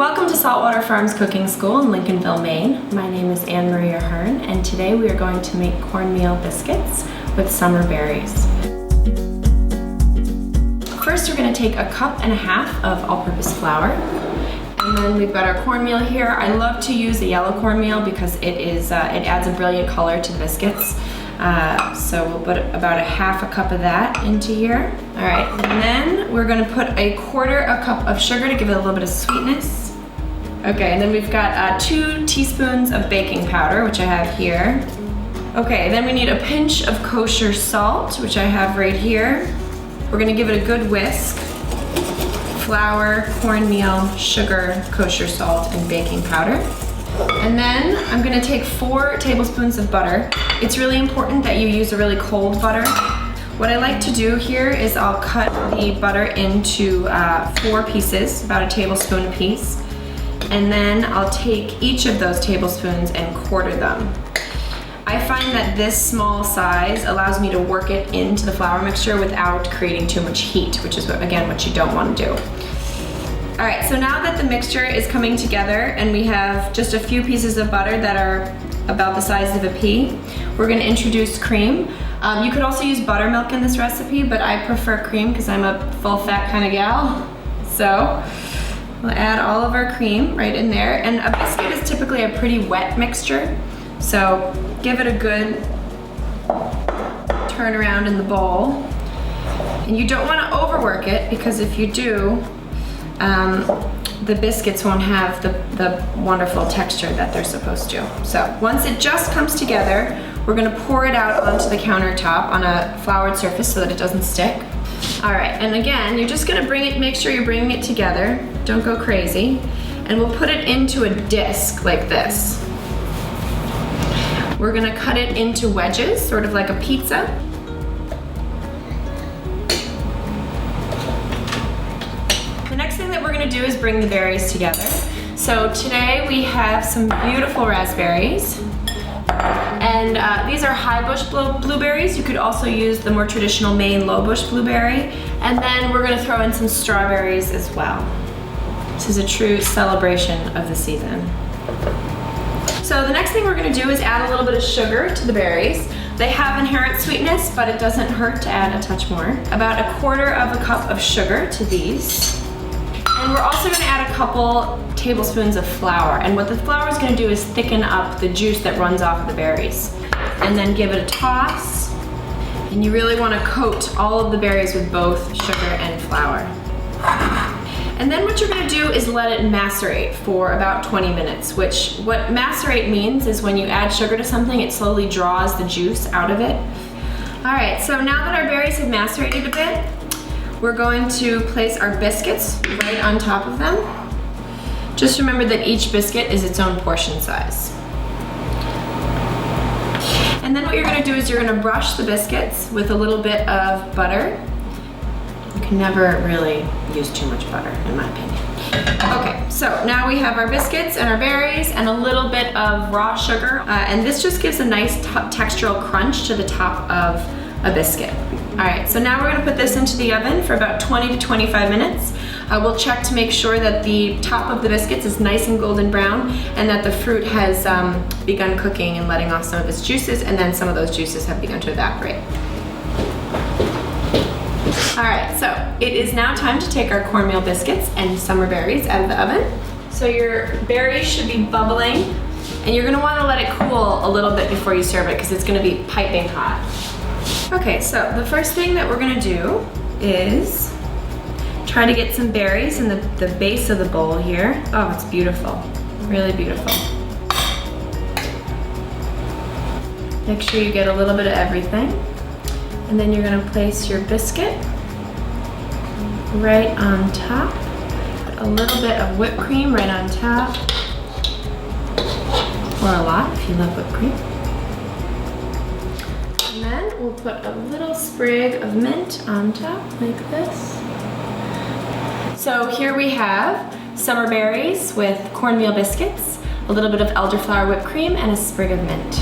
Welcome to Saltwater Farms Cooking School in Lincolnville, Maine. My name is Anne Maria Hearn, and today we are going to make cornmeal biscuits with summer berries. First, we're going to take 1.5 cups of all-purpose flour, and then we've got our cornmeal here. I love to use the yellow cornmeal because it adds a brilliant color to the biscuits. So we'll put about 1/2 cup of that into here. All right, and then we're going to put 1/4 cup of sugar to give it a little bit of sweetness. Okay, and then we've got 2 teaspoons of baking powder, which I have here. Okay, then we need a pinch of kosher salt, which I have right here. We're going to give it a good whisk. Flour, cornmeal, sugar, kosher salt, and baking powder. And then I'm going to take 4 tablespoons of butter. It's really important that you use a really cold butter. What I like to do here is I'll cut the butter into 4 pieces, about 1 tablespoon a piece. And then I'll take each of those tablespoons and quarter them. I find that this small size allows me to work it into the flour mixture without creating too much heat, which is, again, what you don't want to do. All right, so now that the mixture is coming together and we have just a few pieces of butter that are about the size of a pea, we're going to introduce cream. You could also use buttermilk in this recipe, but I prefer cream because I'm a full fat kind of gal. So we'll add all of our cream right in there. And a biscuit is typically a pretty wet mixture, so give it a good turn around in the bowl. And you don't want to overwork it because if you do, the biscuits won't have the wonderful texture that they're supposed to. So once it just comes together, we're going to pour it out onto the countertop on a floured surface so that it doesn't stick. All right, and again, you're just going to make sure you're bringing it together. Don't go crazy. And we'll put it into a disc like this. We're going to cut it into wedges, sort of like a pizza. The next thing that we're going to do is bring the berries together. So today we have some beautiful raspberries. And these are high bush blueberries. You could also use the more traditional Maine low bush blueberry. And then we're going to throw in some strawberries as well. This is a true celebration of the season. So the next thing we're going to do is add a little bit of sugar to the berries. They have inherent sweetness, but it doesn't hurt to add a touch more. About 1/4 cup of sugar to these. And we're also going to add a couple tablespoons of flour. And what the flour is going to do is thicken up the juice that runs off of the berries. And then give it a toss. And you really want to coat all of the berries with both sugar and flour. And then what you're going to do is let it macerate for about 20 minutes, which what macerate means is when you add sugar to something, it slowly draws the juice out of it. All right, so now that our berries have macerated a bit, we're going to place our biscuits right on top of them. Just remember that each biscuit is its own portion size. And then what you're going to do is you're going to brush the biscuits with a little bit of butter. You can never really use too much butter, in my opinion. Okay, so now we have our biscuits and our berries and a little bit of raw sugar. And this just gives a nice textural crunch to the top of a biscuit. All right, so now we're going to put this into the oven for about 20 to 25 minutes. We'll check to make sure that the top of the biscuits is nice and golden brown and that the fruit has begun cooking and letting off some of its juices, and then some of those juices have begun to evaporate. All right, so it is now time to take our cornmeal biscuits and summer berries out of the oven. So your berries should be bubbling, and you're going to want to let it cool a little bit before you serve it because it's going to be piping hot. Okay, so the first thing that we're going to do is try to get some berries in the base of the bowl here. Oh, it's beautiful, really beautiful. Make sure you get a little bit of everything. And then you're going to place your biscuit right on top. Put a little bit of whipped cream right on top. Or a lot if you love whipped cream. And then we'll put a little sprig of mint on top like this. So here we have summer berries with cornmeal biscuits, a little bit of elderflower whipped cream, and a sprig of mint.